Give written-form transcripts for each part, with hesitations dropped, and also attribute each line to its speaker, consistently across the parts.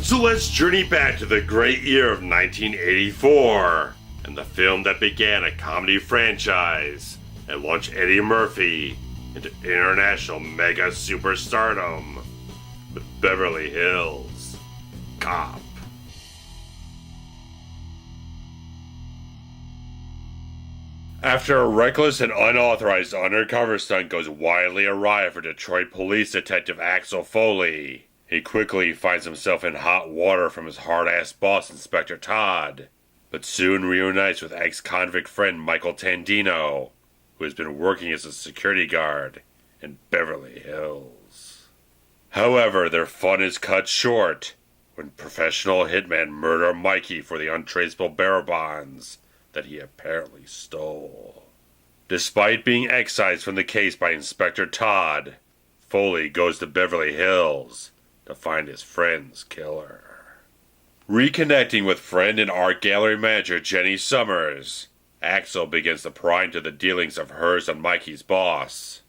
Speaker 1: So let's journey back to the great year of 1984, and the film that began a comedy franchise and launched Eddie Murphy into international mega superstardom with Beverly Hills Cop. After a reckless and unauthorized undercover stunt goes wildly awry for Detroit police detective Axel Foley, he quickly finds himself in hot water from his hard-ass boss, Inspector Todd, but soon reunites with ex-convict friend Michael Tandino, who has been working as a security guard in Beverly Hills. However, their fun is cut short when professional hitmen murder Mikey for the untraceable bearer bonds that he apparently stole. Despite being excised from the case by Inspector Todd, Foley goes to Beverly Hills to find his friend's killer. Reconnecting with friend and art gallery manager Jenny Summers, Axel begins to pry into the dealings of hers and Mikey's boss,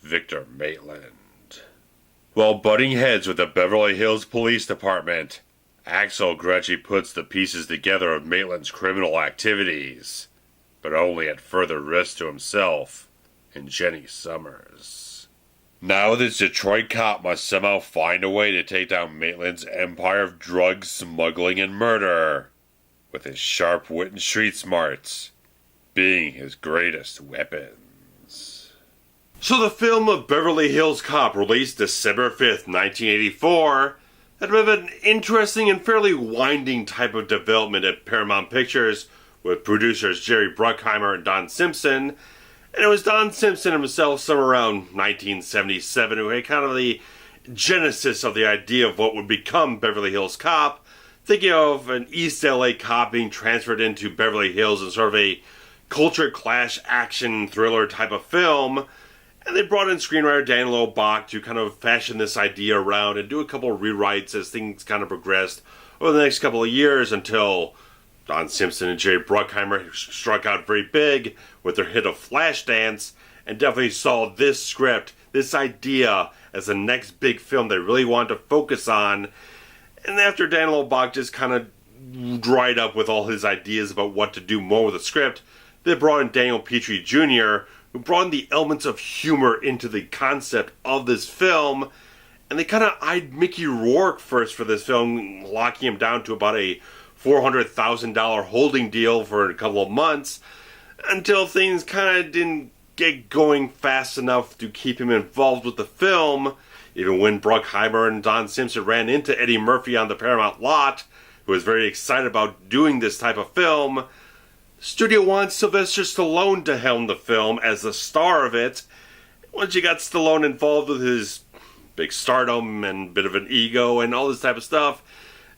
Speaker 1: Victor Maitland. While butting heads with the Beverly Hills Police Department, Axel gradually puts the pieces together of Maitland's criminal activities, but only at further risk to himself and Jenny Summers. Now this Detroit cop must somehow find a way to take down Maitland's empire of drugs, smuggling, and murder, with his sharp wit and street smarts being his greatest weapons. So the film of Beverly Hills Cop, released December 5th, 1984, had been an interesting and fairly winding type of development at Paramount Pictures, with producers Jerry Bruckheimer and Don Simpson. And it was Don Simpson himself, somewhere around 1977, who had kind of the genesis of the idea of what would become Beverly Hills Cop, thinking of an East LA cop being transferred into Beverly Hills in sort of a culture clash action thriller type of film. And they brought in screenwriter Daniel Eilbacher to kind of fashion this idea around and do a couple of rewrites as things kind of progressed over the next couple of years until Don Simpson and Jerry Bruckheimer struck out very big with their hit of Flashdance and definitely saw this script, this idea, as the next big film they really wanted to focus on. And after Daniel Eilbacher just kind of dried up with all his ideas about what to do more with the script, they brought in Daniel Petrie Jr., who brought in the elements of humor into the concept of this film. And they kind of eyed Mickey Rourke first for this film, locking him down to about a $400,000 holding deal for a couple of months, until things kind of didn't get going fast enough to keep him involved with the film. Even when Bruckheimer and Don Simpson ran into Eddie Murphy on the Paramount lot, who was very excited about doing this type of film, the studio wanted Sylvester Stallone to helm the film as the star of it. Once you got Stallone involved with his big stardom and bit of an ego and all this type of stuff,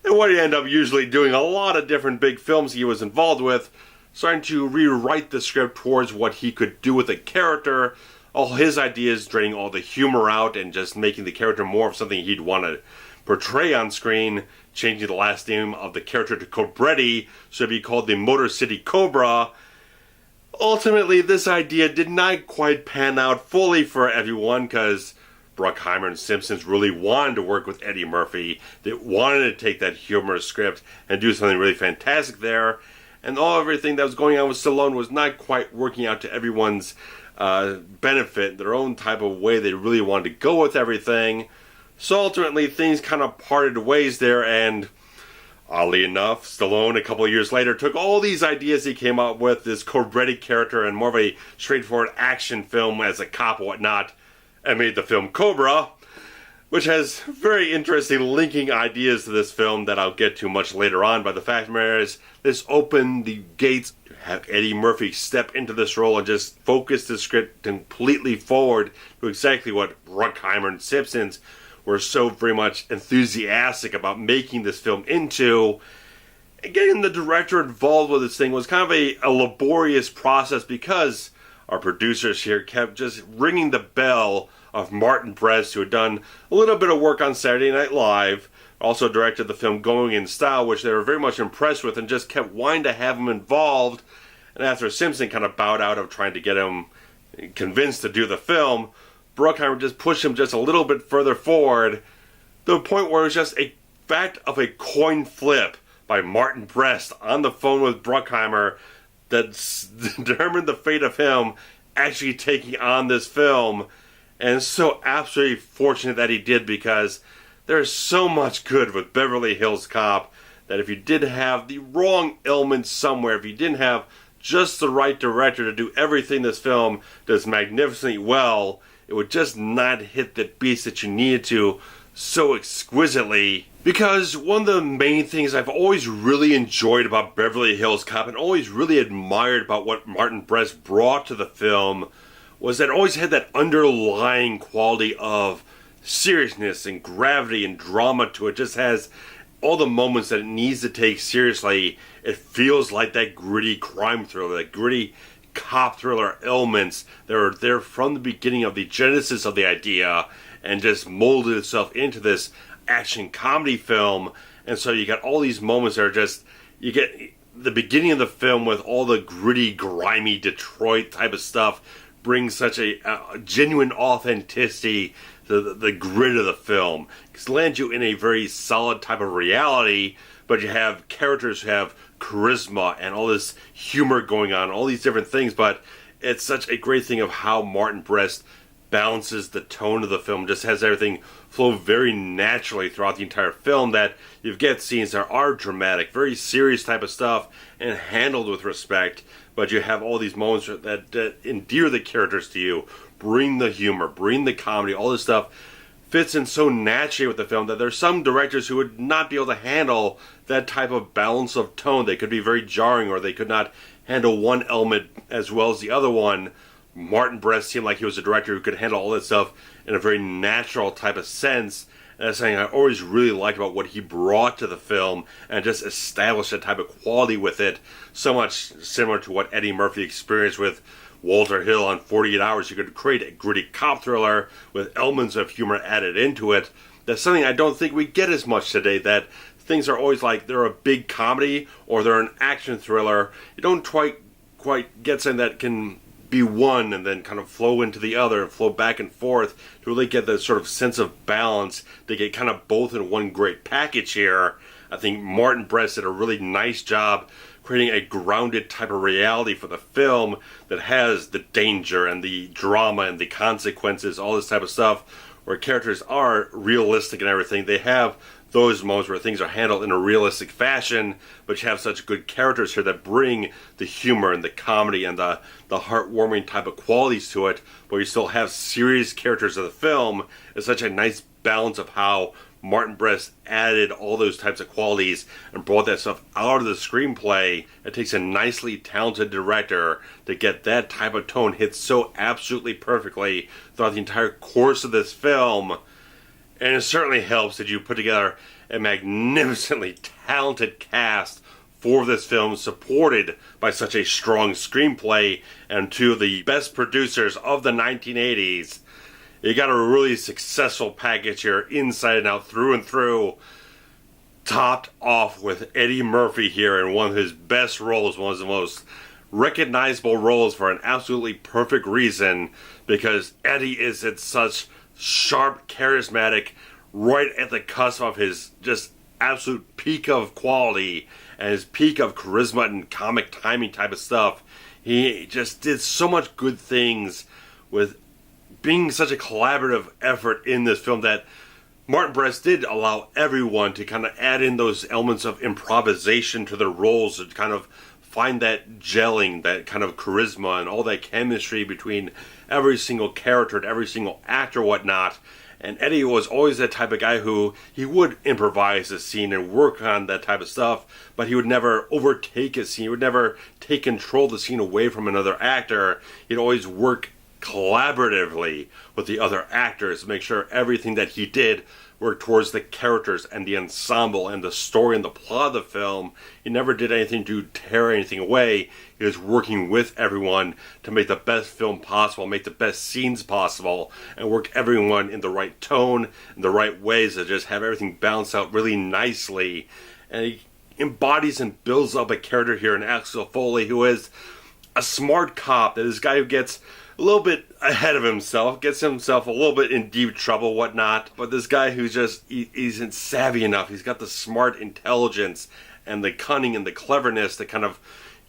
Speaker 1: and what he ended up usually doing a lot of different big films he was involved with, starting to rewrite the script towards what he could do with the character, all his ideas draining all the humor out and just making the character more of something he'd want to portray on screen, changing the last name of the character to Cobretti, so it'd be called the Motor City Cobra. Ultimately, this idea did not quite pan out fully for everyone, because Bruckheimer and Simpsons really wanted to work with Eddie Murphy. They wanted to take that humorous script and do something really fantastic there. And everything that was going on with Stallone was not quite working out to everyone's benefit, their own type of way they really wanted to go with everything. So ultimately, things kind of parted ways there, and oddly enough, Stallone, a couple of years later, took all these ideas he came up with, this Cobretti character, and more of a straightforward action film as a cop and whatnot, and made the film Cobra, which has very interesting linking ideas to this film that I'll get to much later on. But the fact of the matter is, this opened the gates to have Eddie Murphy step into this role and just focus the script completely forward to exactly what Bruckheimer and Simpsons were so very much enthusiastic about making this film into. And getting the director involved with this thing was kind of a laborious process, because our producers here kept just ringing the bell of Martin Brest, who had done a little bit of work on Saturday Night Live, also directed the film Going in Style, which they were very much impressed with, and just kept wanting to have him involved. And after Simpson kind of bowed out of trying to get him convinced to do the film, Bruckheimer just pushed him just a little bit further forward, to the point where it was just a fact of a coin flip by Martin Brest on the phone with Bruckheimer that determined the fate of him actually taking on this film. And it's so absolutely fortunate that he did, because there's so much good with Beverly Hills Cop that if you did have the wrong elements somewhere, if you didn't have just the right director to do everything this film does magnificently well, it would just not hit the beats that you needed to so exquisitely. Because one of the main things I've always really enjoyed about Beverly Hills Cop and always really admired about what Martin Brest brought to the film was that it always had that underlying quality of seriousness and gravity and drama to it. Just has all the moments that it needs to take seriously. It feels like that gritty crime thriller, that gritty cop thriller elements that are there from the beginning of the genesis of the idea and just molded itself into this action comedy film. And so you got all these moments that are just, you get the beginning of the film with all the gritty, grimy Detroit type of stuff, brings such a genuine authenticity to the grit of the film. It lands you in a very solid type of reality, but you have characters who have charisma and all this humor going on, all these different things. But it's such a great thing of how Martin Brest balances the tone of the film, just has everything flow very naturally throughout the entire film, that you get scenes that are dramatic, very serious type of stuff, and handled with respect, but you have all these moments that endear the characters to you, bring the humor, bring the comedy, all this stuff fits in so naturally with the film that there's some directors who would not be able to handle that type of balance of tone. They could be very jarring, or they could not handle one element as well as the other one. Martin Brest seemed like he was a director who could handle all that stuff in a very natural type of sense. And that's something I always really liked about what he brought to the film, and just established a type of quality with it, so much similar to what Eddie Murphy experienced with Walter Hill on 48 Hours. You could create a gritty cop thriller with elements of humor added into it. That's something I don't think we get as much today, that things are always like they're a big comedy or they're an action thriller. You don't quite get something that can be one and then kind of flow into the other and flow back and forth to really get that sort of sense of balance, to get kind of both in one great package here. I think Martin Brest did a really nice job creating a grounded type of reality for the film that has the danger and the drama and the consequences, all this type of stuff, where characters are realistic and everything. They have those moments where things are handled in a realistic fashion, but you have such good characters here that bring the humor and the comedy and the heartwarming type of qualities to it, but you still have serious characters of the film. It's such a nice balance of how Martin Brest added all those types of qualities and brought that stuff out of the screenplay. It takes a nicely talented director to get that type of tone hit so absolutely perfectly throughout the entire course of this film. And it certainly helps that you put together a magnificently talented cast for this film, supported by such a strong screenplay and two of the best producers of the 1980s. You got a really successful package here, inside and out, through and through, topped off with Eddie Murphy here in one of his best roles, one of the most recognizable roles for an absolutely perfect reason, because Eddie is at such sharp, charismatic, right at the cusp of his just absolute peak of quality and his peak of charisma and comic timing type of stuff. He just did so much good things with being such a collaborative effort in this film, that Martin Brest did allow everyone to kind of add in those elements of improvisation to their roles, to kind of find that gelling, that kind of charisma and all that chemistry between every single character and every single actor, whatnot. And Eddie was always that type of guy who he would improvise a scene and work on that type of stuff, but he would never overtake a scene. He would never take control of the scene away from another actor. He'd always work collaboratively with the other actors to make sure everything that he did worked towards the characters and the ensemble and the story and the plot of the film. He never did anything to tear anything away. He was working with everyone to make the best film possible, make the best scenes possible, and work everyone in the right tone, in the right ways, to just have everything balance out really nicely. And he embodies and builds up a character here in Axel Foley, who is a smart cop, that is a guy who gets
Speaker 2: a little bit ahead of himself, gets himself a little bit in deep trouble, whatnot. But this guy who's just, he isn't savvy enough. He's got the smart intelligence and the cunning and the cleverness to kind of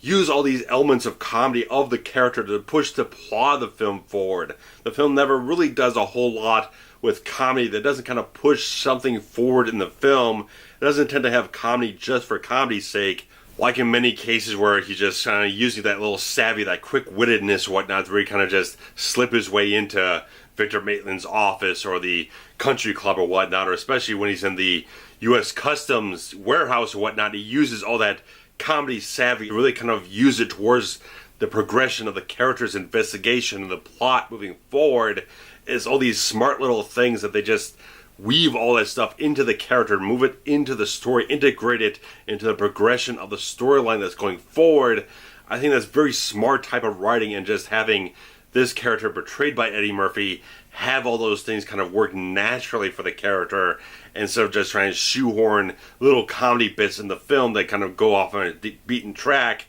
Speaker 2: use all these elements of comedy of the character to push the plot of the film forward. The film never really does a whole lot with comedy that doesn't kind of push something forward in the film. It doesn't tend to have comedy just for comedy's sake, like in many cases where he's just kind of using that little savvy, that quick-wittedness, whatnot, where he kind of just slip his way into Victor Maitland's office or the country club or whatnot, or especially when he's in the U.S. Customs warehouse or whatnot, he uses all that comedy savvy to really kind of use it towards the progression of the character's investigation and the plot moving forward. Is all these smart little things that they just weave all that stuff into the character, move it into the story, integrate it into the progression of the storyline that's going forward. I think that's very smart type of writing, and just having this character portrayed by Eddie Murphy have all those things kind of work naturally for the character, instead of just trying to shoehorn little comedy bits in the film that kind of go off on a beaten track.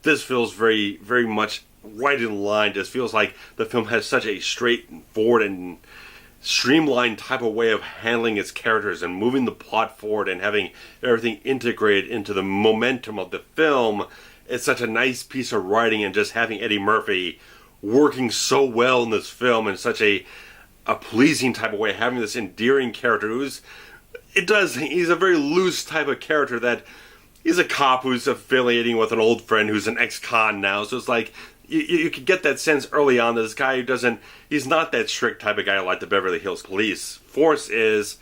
Speaker 2: This feels very, very much right in line. Just feels like the film has such a straightforward and streamlined type of way of handling its characters and moving the plot forward and having everything integrated into the momentum of the film. It's such a nice piece of writing, and just having Eddie Murphy working so well in this film in such a pleasing type of way, having this endearing character he's a very loose type of character, that he's a cop who's affiliating with an old friend who's an ex-con now. So it's like, you could get that sense early on that this guy he's not that strict type of guy like the Beverly Hills Police Force is.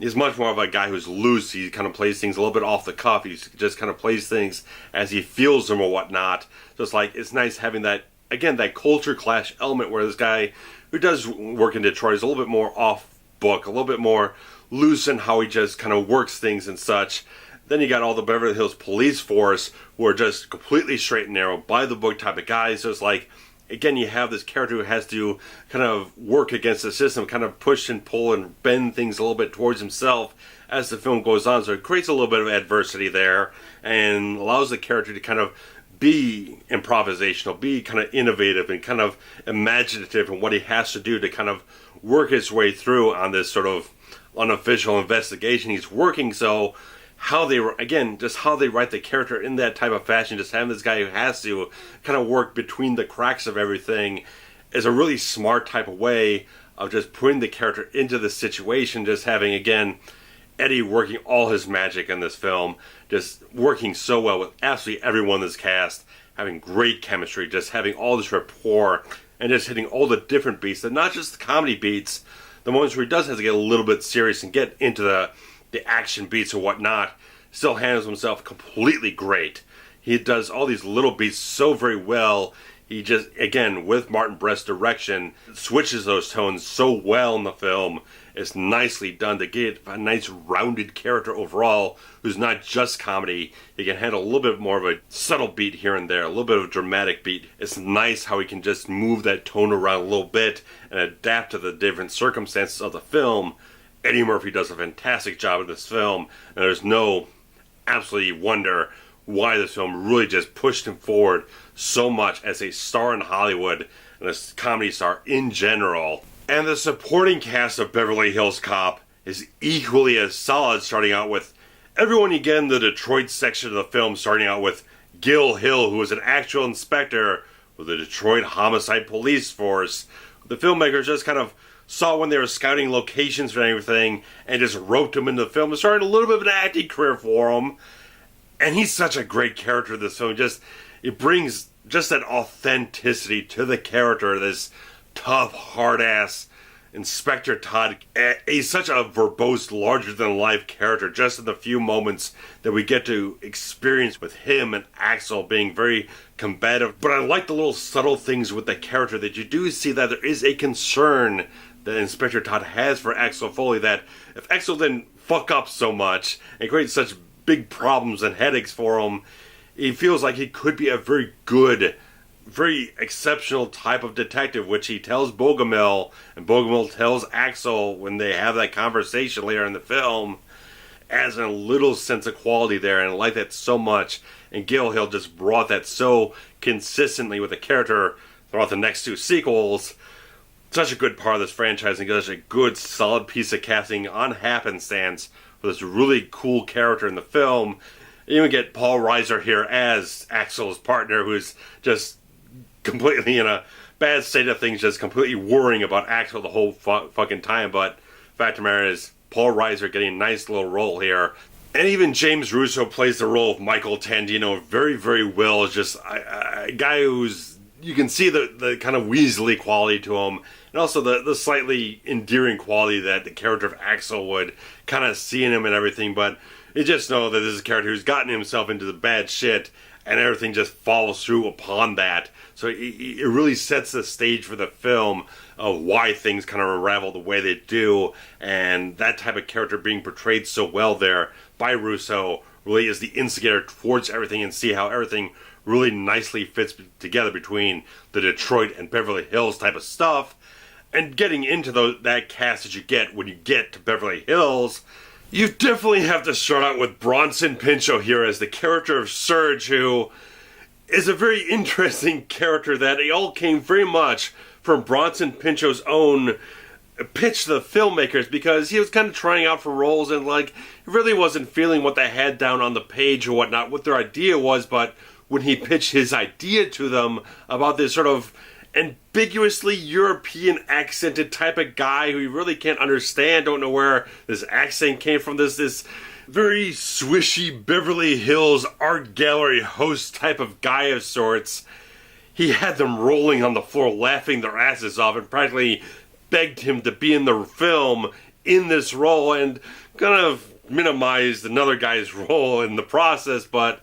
Speaker 2: He's much more of a guy who's loose. He kind of plays things a little bit off the cuff. He just kind of plays things as he feels them or whatnot. So it's like, it's nice having that, again, that culture clash element where this guy who does work in Detroit is a little bit more off book, a little bit more loose in how he just kind of works things and such. Then you got all the Beverly Hills Police Force who are just completely straight and narrow, by the book type of guys. So it's like, again, you have this character who has to kind of work against the system, kind of push and pull and bend things a little bit towards himself as the film goes on. So it creates a little bit of adversity there and allows the character to kind of be improvisational, be kind of innovative and kind of imaginative in what he has to do to kind of work his way through on this sort of unofficial investigation he's working. So how they write the character in that type of fashion, just having this guy who has to kind of work between the cracks of everything, is a really smart type of way of just putting the character into the situation. Just having, again, Eddie working all his magic in this film, just working so well with absolutely everyone in this cast, having great chemistry, just having all this rapport, and just hitting all the different beats, and not just the comedy beats, the moments where he does have to get a little bit serious and get into the action beats or whatnot, still handles himself completely great. He does all these little beats so very well. He just, again, with Martin Brest's direction, switches those tones so well in the film. It's nicely done to get a nice rounded character overall who's not just comedy. He can handle a little bit more of a subtle beat here and there, a little bit of a dramatic beat. It's nice how he can just move that tone around a little bit and adapt to the different circumstances of the film. Eddie Murphy does a fantastic job of this film, and there's no absolutely wonder why this film really just pushed him forward so much as a star in Hollywood and a comedy star in general. And the supporting cast of Beverly Hills Cop is equally as solid, starting out with everyone you get in the Detroit section of the film, starting out with Gil Hill, who was an actual inspector with the Detroit Homicide Police Force. The filmmakers just kind of saw when they were scouting locations and everything and just roped him into the film and started a little bit of an acting career for him. And he's such a great character in this film. It brings just that authenticity to the character, this tough, hard-ass Inspector Todd. He's such a verbose, larger-than-life character just in the few moments that we get to experience with him and Axel being very combative. But I like the little subtle things with the character that you do see that there is a concern that Inspector Todd has for Axel Foley, that if Axel didn't fuck up so much and create such big problems and headaches for him, he feels like he could be a very good, very exceptional type of detective, which he tells Bogomil, and Bogomil tells Axel when they have that conversation later in the film, adds a little sense of quality there, and I like that so much. And Gil Hill just brought that so consistently with the character throughout the next 2 sequels. Such a good part of this franchise, and such a good, solid piece of casting on happenstance for this really cool character in the film. You even get Paul Reiser here as Axel's partner, who's just completely in a bad state of things, just completely worrying about Axel the whole fucking time. But fact of the matter is, Paul Reiser getting a nice little role here. And even James Russo plays the role of Michael Tandino very, very well. It's just a guy who's, you can see the kind of Weasley quality to him, and also the slightly endearing quality that the character of Axel would kind of see in him and everything. But you just know that this is a character who's gotten himself into the bad shit, and everything just follows through upon that. So it really sets the stage for the film of why things kind of unravel the way they do, and that type of character being portrayed so well there by Russo really is the instigator towards everything, and see how everything really nicely fits together between the Detroit and Beverly Hills type of stuff. And getting into that cast that you get when you get to Beverly Hills, you definitely have to start out with Bronson Pinchot here as the character of Serge, who is a very interesting character that it all came very much from Bronson Pinchot's own pitch to the filmmakers, because he was kind of trying out for roles and really wasn't feeling what they had down on the page or whatnot, what their idea was. But when he pitched his idea to them about this sort of ambiguously European accented type of guy who you really can't understand, don't know where this accent came from, this very swishy Beverly Hills art gallery host type of guy of sorts, he had them rolling on the floor laughing their asses off, and practically begged him to be in the film in this role, and kind of minimized another guy's role in the process. But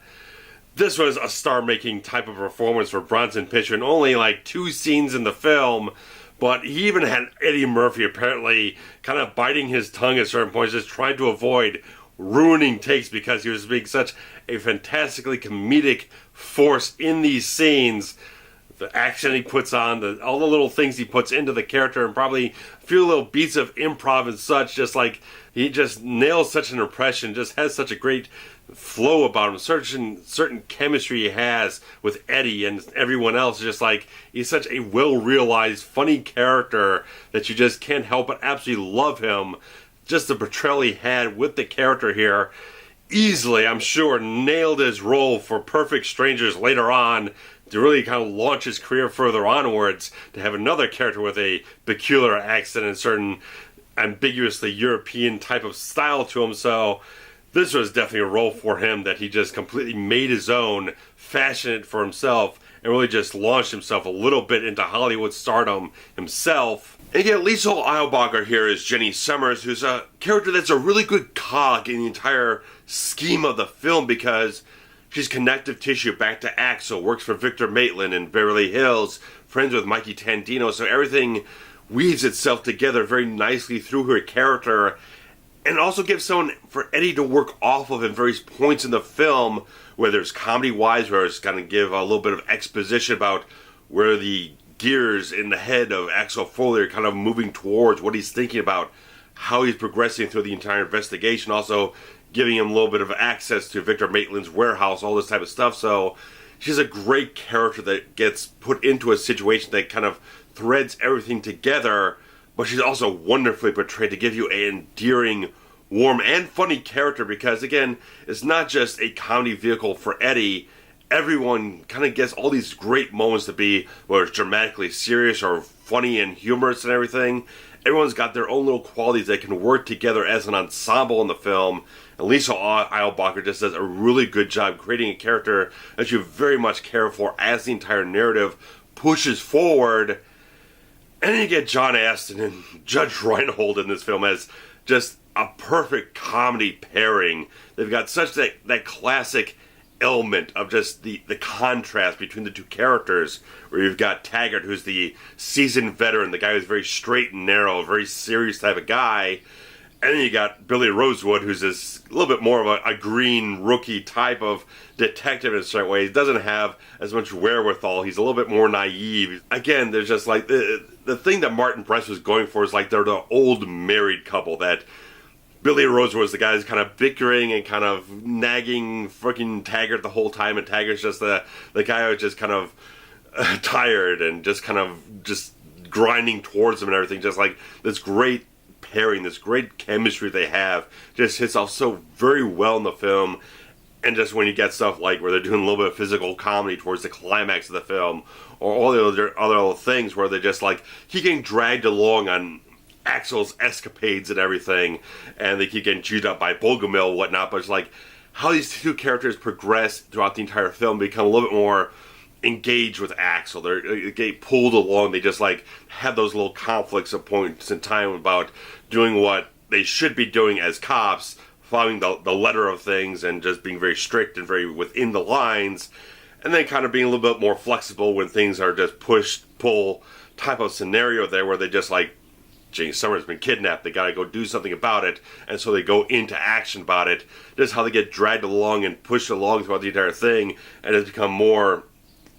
Speaker 2: this was a star-making type of performance for Bronson Pinchot, and only 2 scenes in the film. But he even had Eddie Murphy apparently kind of biting his tongue at certain points, just trying to avoid ruining takes, because he was being such a fantastically comedic force in these scenes. The accent he puts on, all the little things he puts into the character, and probably a few little beats of improv and such, just he just nails such an impression, just has such a great flow about him, certain chemistry he has with Eddie and everyone else. Just he's such a well-realized, funny character that you just can't help but absolutely love him. Just the portrayal he had with the character here, easily, I'm sure, nailed his role for Perfect Strangers later on, to really kind of launch his career further onwards, to have another character with a peculiar accent and certain ambiguously European type of style to him. So this was definitely a role for him that he just completely made his own, fashioned it for himself, and really just launched himself a little bit into Hollywood stardom himself. And again, Lisa Eilbacher here is Jenny Summers, who's a character that's a really good cog in the entire scheme of the film, because she's connective tissue back to Axel, works for Victor Maitland in Beverly Hills, friends with Mikey Tandino, so everything weaves itself together very nicely through her character, and also gives someone for Eddie to work off of in various points in the film, whether it's comedy-wise, where it's going to give a little bit of exposition about where the gears in the head of Axel Foley are kind of moving towards, what he's thinking about, how he's progressing through the entire investigation, also giving him a little bit of access to Victor Maitland's warehouse, all this type of stuff. So she's a great character that gets put into a situation that kind of threads everything together, but she's also wonderfully portrayed to give you an endearing, warm, and funny character, because, again, it's not just a comedy vehicle for Eddie. Everyone kind of gets all these great moments to be, whether it's dramatically serious or funny and humorous and everything. Everyone's got their own little qualities that can work together as an ensemble in the film. And Lisa Eilbacher just does a really good job creating a character that you very much care for as the entire narrative pushes forward. And then you get John Ashton and Judge Reinhold in this film as just a perfect comedy pairing. They've got such that classic element of just the contrast between the two characters, where you've got Taggart, who's the seasoned veteran, the guy who's very straight and narrow, very serious type of guy, and then you got Billy Rosewood, who's this a little bit more of a green rookie type of detective in a certain way. He doesn't have as much wherewithal. He's a little bit more naive. Again, there's just the thing that Martin Brest was going for is they're the old married couple, that Billy Rosewood was the guy who's kind of bickering and kind of nagging freaking Taggart the whole time, and Taggart's just the guy who's just kind of tired and just kind of just grinding towards him and everything. Just like this great pairing, this great chemistry they have just hits off so very well in the film. And just when you get stuff like where they're doing a little bit of physical comedy towards the climax of the film, or all the other little things where they're just like, he getting dragged along on Axel's escapades and everything, and they keep getting chewed up by Bogomil and whatnot, but it's like how these two characters progress throughout the entire film, become a little bit more engaged with Axel. They get pulled along, they just like have those little conflicts at points in time about doing what they should be doing as cops, following the letter of things and just being very strict and very within the lines, and then kind of being a little bit more flexible when things are just push-pull type of scenario there where they just like, Jane Summers has been kidnapped, they gotta go do something about it, and so they go into action about it. Just how they get dragged along and pushed along throughout the entire thing, and has become more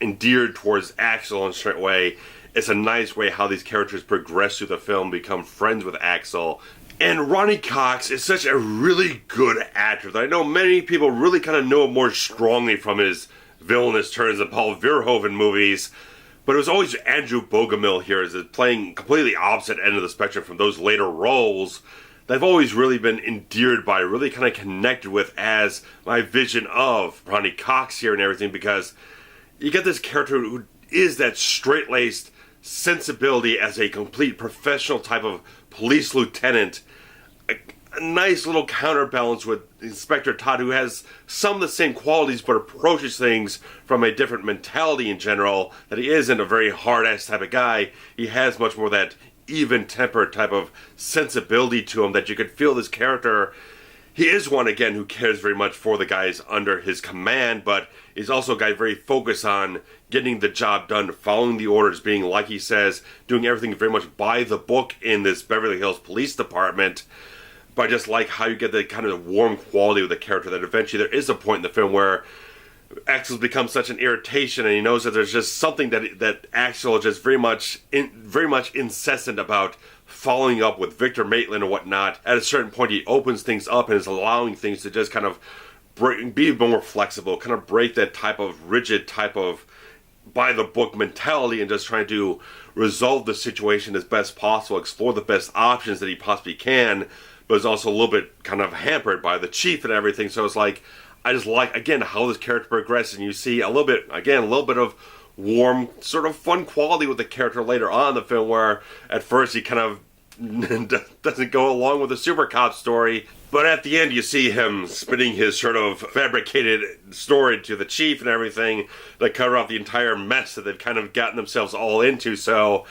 Speaker 2: endeared towards Axel in a certain way. It's a nice way how these characters progress through the film, become friends with Axel. And Ronny Cox is such a really good actor that I know many people really kind of know him more strongly from his villainous turns in Paul Verhoeven movies. But it was always Andrew Bogomil here as playing completely opposite end of the spectrum from those later roles that I've always really been endeared by, really kind of connected with as my vision of Ronny Cox here and everything, because you get this character who is that straight-laced sensibility as a complete professional type of police lieutenant, a nice little counterbalance with Inspector Todd, who has some of the same qualities but approaches things from a different mentality in general, that he isn't a very hard-ass type of guy. He has much more that even-tempered type of sensibility to him that you could feel this character. He is one, again, who cares very much for the guys under his command, but he's also a guy very focused on getting the job done, following the orders, being, like he says, doing everything very much by the book in this Beverly Hills Police Department. But I just like how you get the kind of warm quality with the character that eventually there is a point in the film where Axel's become such an irritation, and he knows that there's just something that Axel is just very much incessant about following up with Victor Maitland and whatnot. At a certain point, he opens things up and is allowing things to just kind of be more flexible, kind of break that type of rigid type of by-the-book mentality and just trying to resolve the situation as best possible, explore the best options that he possibly can, but is also a little bit kind of hampered by the chief and everything. So it's like, I just like, again, how this character progresses, and you see a little bit of warm, sort of fun quality with the character later on in the film, where at first he kind of doesn't go along with the super cop story, but at the end you see him spinning his sort of fabricated story to the chief and everything that cover up the entire mess that they've kind of gotten themselves all into. So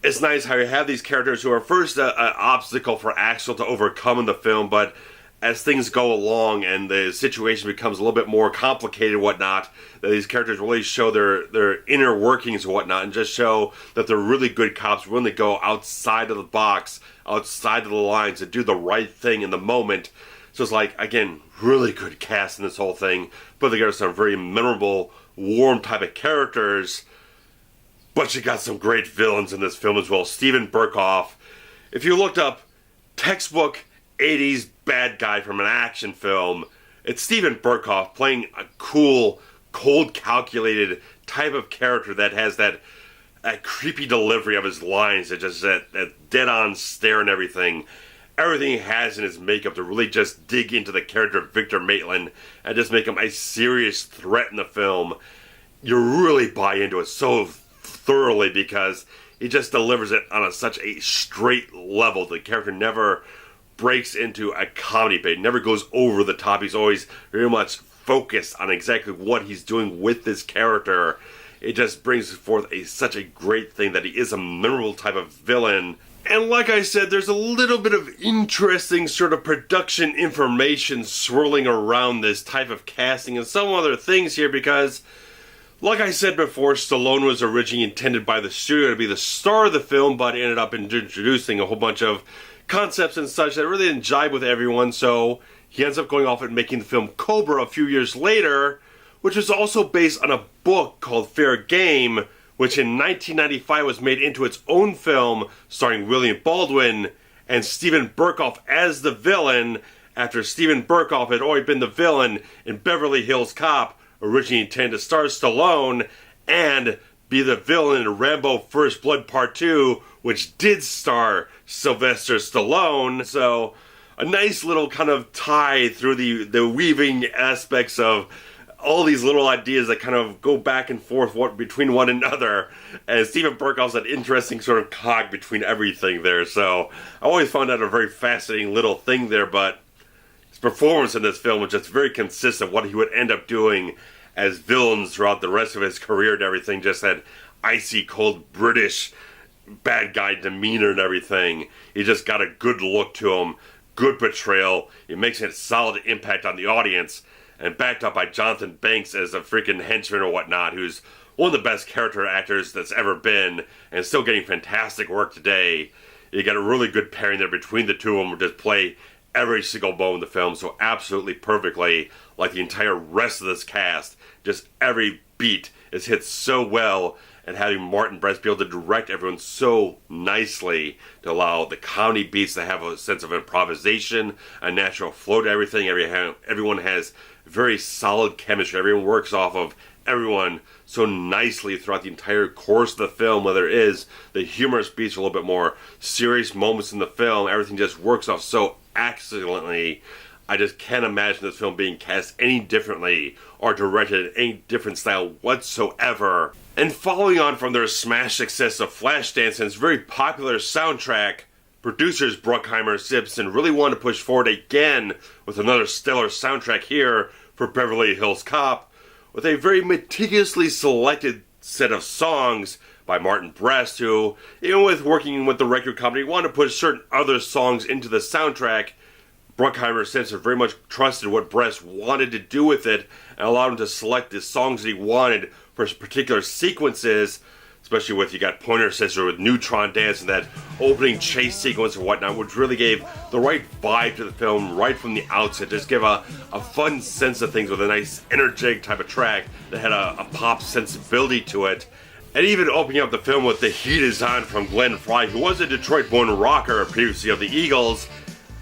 Speaker 2: it's nice how you have these characters who are first an obstacle for Axel to overcome in the film, but as things go along and the situation becomes a little bit more complicated and whatnot, that these characters really show their inner workings and whatnot, and just show that they're really good cops, willing to go outside of the box, outside of the lines, and do the right thing in the moment. So it's like, again, really good cast in this whole thing, put together some very memorable, warm type of characters, but you got some great villains in this film as well. Steven Berkoff, if you looked up textbook 80s bad guy from an action film, it's Steven Berkoff playing a cool, cold, calculated type of character that has that creepy delivery of his lines, that just that dead-on stare and everything. Everything he has in his makeup to really just dig into the character of Victor Maitland and just make him a serious threat in the film. You really buy into it so thoroughly because he just delivers it on such a straight level. The character never breaks into a comedy bait, never goes over the top. He's always very much focused on exactly what he's doing with this character. It just brings forth such a great thing that he is a memorable type of villain. And like I said, there's a little bit of interesting sort of production information swirling around this type of casting and some other things here, because like I said before, Stallone was originally intended by the studio to be the star of the film, but ended up introducing a whole bunch of concepts and such that really didn't jibe with everyone, so he ends up going off and making the film Cobra a few years later, which was also based on a book called Fair Game, which in 1995 was made into its own film starring William Baldwin and Steven Berkoff as the villain, after Steven Berkoff had already been the villain in Beverly Hills Cop, originally intended to star Stallone and be the villain in Rambo First Blood Part 2, which did star Sylvester Stallone. So a nice little kind of tie through the weaving aspects of all these little ideas that kind of go back and forth between one another. And Stephen Berkoff's an interesting sort of cog between everything there. So I always found that a very fascinating little thing there, but his performance in this film was just very consistent. What he would end up doing as villains throughout the rest of his career and everything, just had icy cold British bad guy demeanor and everything. He just got a good look to him, good portrayal. He makes a solid impact on the audience, and backed up by Jonathan Banks as a freaking henchman or whatnot, who's one of the best character actors that's ever been, and still getting fantastic work today. You got a really good pairing there between the two of them, just play every single moment of the film so absolutely perfectly, like the entire rest of this cast. Just every beat is hit so well, and having Martin Brest be able to direct everyone so nicely to allow the comedy beats to have a sense of improvisation, a natural flow to everything. Everyone has very solid chemistry. Everyone works off of everyone so nicely throughout the entire course of the film, whether it is the humorous beats or a little bit more serious moments in the film. Everything just works off so excellently. I just can't imagine this film being cast any differently or directed in any different style whatsoever. And following on from their smash success of Flashdance and its very popular soundtrack, producers Bruckheimer and Simpson really wanted to push forward again with another stellar soundtrack here for Beverly Hills Cop, with a very meticulously selected set of songs by Martin Brest, who, even with working with the record company, wanted to push certain other songs into the soundtrack. Bruckheimer and Simpson very much trusted what Brest wanted to do with it and allowed him to select the songs that he wanted for particular sequences, especially with, you got Pointer Sister with Neutron Dance and that opening chase sequence and whatnot, which really gave the right vibe to the film right from the outset. Just give a fun sense of things with a nice energetic type of track that had a pop sensibility to it. And even opening up the film with The Heat Is On from Glenn Frey, who was a Detroit-born rocker previously of the Eagles.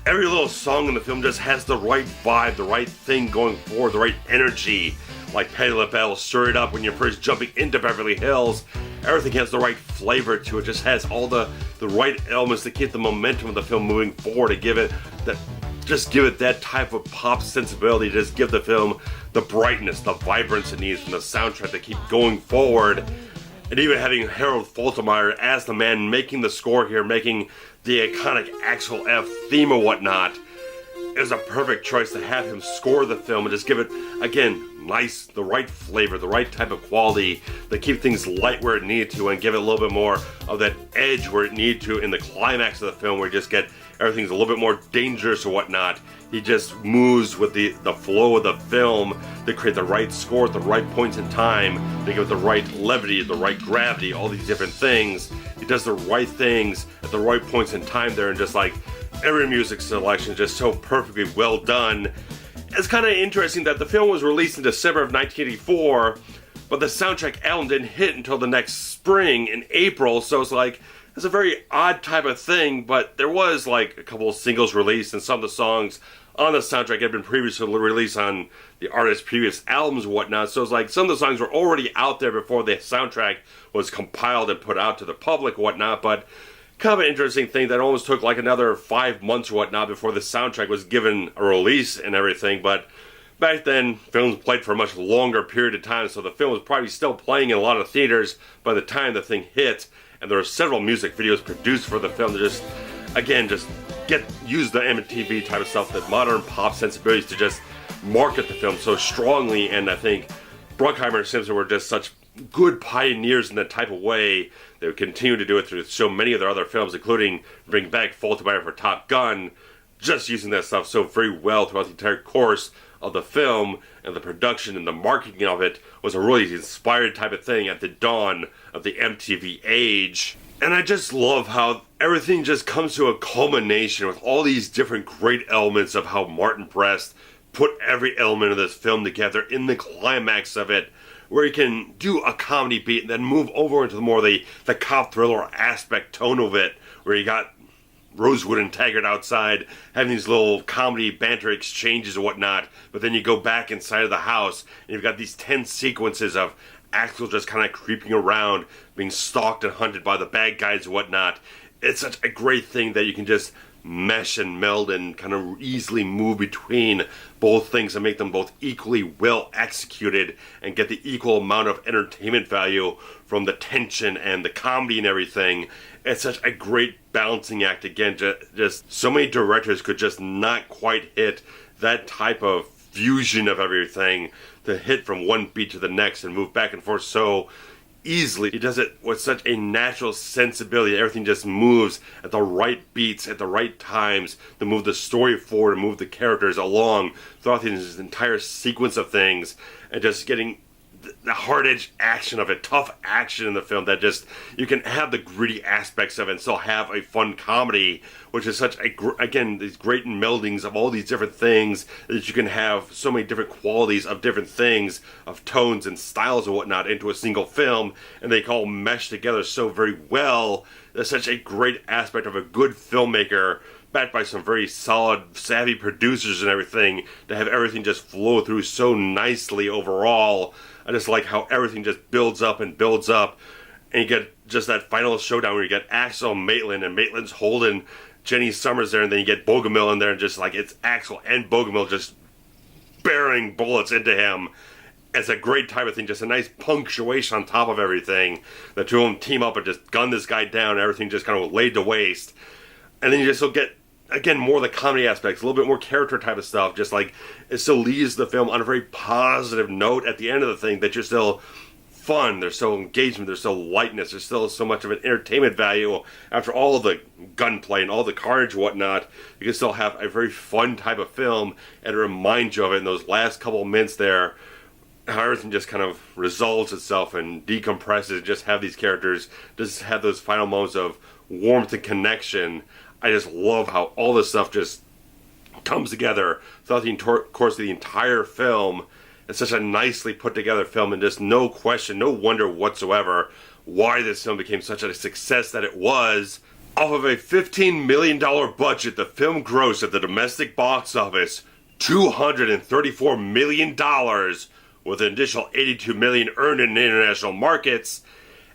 Speaker 2: Every little song in the film just has the right vibe, the right thing going forward, the right energy. Like Patti LaBelle, Stir It Up when you're first jumping into Beverly Hills. Everything has the right flavor to it, just has all the right elements to keep the momentum of the film moving forward, to give it that type of pop sensibility, just give the film the brightness, the vibrance it needs from the soundtrack to keep going forward. And even having Harold Faltermeyer as the man making the score here, making the iconic Axel F theme or whatnot, is a perfect choice to have him score the film and just give it, again, nice, the right flavor, the right type of quality, to keep things light where it needed to and give it a little bit more of that edge where it needed to in the climax of the film, where you just get everything's a little bit more dangerous or whatnot. He just moves with the flow of the film to create the right score at the right points in time, to give it the right levity, the right gravity, all these different things. He does the right things at the right points in time there, and just like every music selection is just so perfectly well done. It's kind of interesting that the film was released in December of 1984, but the soundtrack album didn't hit until the next spring in April, so it's a very odd type of thing, but there was like a couple of singles released, and some of the songs on the soundtrack had been previously released on the artist's previous albums and whatnot, so it's like some of the songs were already out there before the soundtrack was compiled and put out to the public and whatnot, but kind of an interesting thing that almost took like another 5 months or whatnot before the soundtrack was given a release and everything. But back then, films played for a much longer period of time, so the film was probably still playing in a lot of theaters by the time the thing hit. And there were several music videos produced for the film to just use the MTV type of stuff, that modern pop sensibilities, to just market the film so strongly. And I think Bruckheimer and Simpson were just such good pioneers in that type of way. They would continue to do it through so many of their other films, including bring back Faltermeyer for Top Gun, just using that stuff so very well throughout the entire course of the film. And the production and the marketing of it was a really inspired type of thing at the dawn of the MTV age. And I just love how everything just comes to a culmination with all these different great elements of how Martin Brest put every element of this film together in the climax of it, where you can do a comedy beat and then move over into the cop thriller aspect tone of it, where you got Rosewood and Taggart outside having these little comedy banter exchanges and whatnot, but then you go back inside of the house and you've got these tense sequences of Axel just kind of creeping around, being stalked and hunted by the bad guys and whatnot. It's such a great thing that you can just mesh and meld and kind of easily move between both things and make them both equally well executed and get the equal amount of entertainment value from the tension and the comedy and everything. It's such a great balancing act. Again, just so many directors could just not quite hit that type of fusion of everything to hit from one beat to the next and move back and forth so easily. He does it with such a natural sensibility. Everything just moves at the right beats, at the right times to move the story forward and move the characters along throughout this entire sequence of things, and just getting the hard-edged action of it, tough action in the film that just, you can have the gritty aspects of it and still have a fun comedy, which is such a, again, these great meldings of all these different things that you can have so many different qualities of different things, of tones and styles and whatnot into a single film, and they all mesh together so very well. That's such a great aspect of a good filmmaker, backed by some very solid, savvy producers and everything, to have everything just flow through so nicely overall. I just like how everything just builds up, and you get just that final showdown where you get Axel and Maitland, and Maitland's holding Jenny Summers there, and then you get Bogomil in there, and just like it's Axel and Bogomil just bearing bullets into him. It's a great type of thing, just a nice punctuation on top of everything. The two of them team up and just gun this guy down, and everything just kind of laid to waste. And then you just will get, again, more of the comedy aspects, a little bit more character type of stuff, just like it still leaves the film on a very positive note at the end of the thing, that you're still fun, there's still engagement, there's still lightness, there's still so much of an entertainment value after all of the gunplay and all the carnage and whatnot. You can still have a very fun type of film, and it reminds you of it in those last couple of minutes there, how everything just kind of resolves itself and decompresses, just have these characters just have those final moments of warmth and connection. I just love how all this stuff just comes together throughout the course of the entire film. It's such a nicely put together film, and just no question, no wonder whatsoever why this film became such a success that it was. Off of a $15 million budget, the film grossed at the domestic box office $234 million, with an additional $82 million earned in international markets,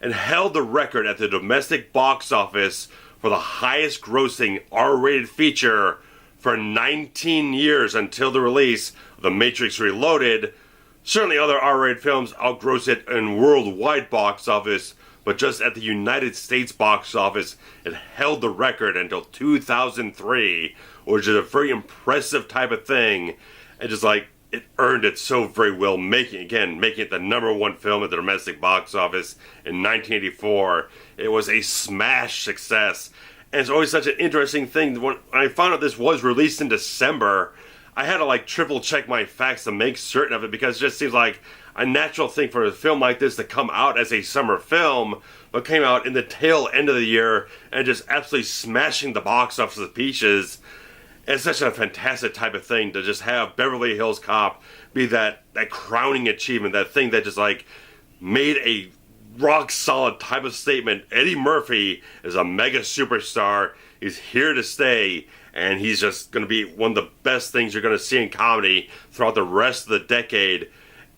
Speaker 2: and held the record at the domestic box office for the highest grossing R-rated feature for 19 years until the release of The Matrix Reloaded. Certainly other R-rated films outgross it in worldwide box office, but just at the United States box office, it held the record until 2003, which is a very impressive type of thing, and just like, it earned it so very well, making it the #1 film at the domestic box office in 1984. It was a smash success, and it's always such an interesting thing. When I found out this was released in December, I had to like triple check my facts to make certain of it, because it just seems like a natural thing for a film like this to come out as a summer film, but came out in the tail end of the year and just absolutely smashing the box office to pieces. It's such a fantastic type of thing to just have Beverly Hills Cop be that crowning achievement, that thing that just like made a rock solid type of statement. Eddie Murphy is a mega superstar. He's here to stay, and he's just going to be one of the best things you're going to see in comedy throughout the rest of the decade.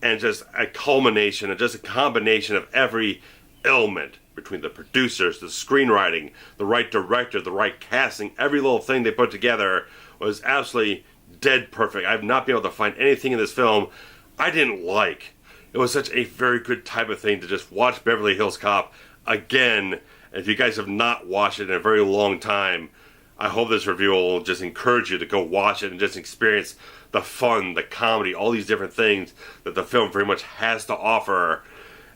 Speaker 2: And just a culmination and just a combination of every element between the producers, the screenwriting, the right director, the right casting, every little thing they put together was absolutely dead perfect. I've not been able to find anything in this film I didn't like. It was such a very good type of thing to just watch Beverly Hills Cop again. And if you guys have not watched it in a very long time, I hope this review will just encourage you to go watch it and just experience the fun, the comedy, all these different things that the film very much has to offer.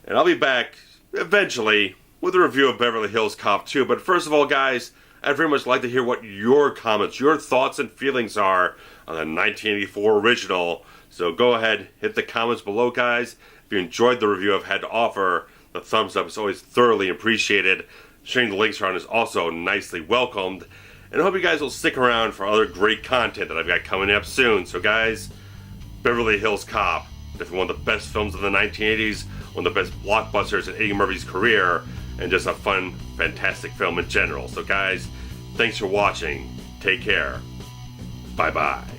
Speaker 2: And I'll be back eventually with a review of Beverly Hills Cop 2. But first of all, guys, I'd very much like to hear what your comments, your thoughts and feelings are on the 1984 original. So go ahead, hit the comments below, guys. If you enjoyed the review I've had to offer, the thumbs up is always thoroughly appreciated. Sharing the links around is also nicely welcomed. And I hope you guys will stick around for other great content that I've got coming up soon. So guys, Beverly Hills Cop, definitely one of the best films of the 1980s, one of the best blockbusters in Eddie Murphy's career, and just a fun, fantastic film in general. So guys, thanks for watching. Take care. Bye-bye.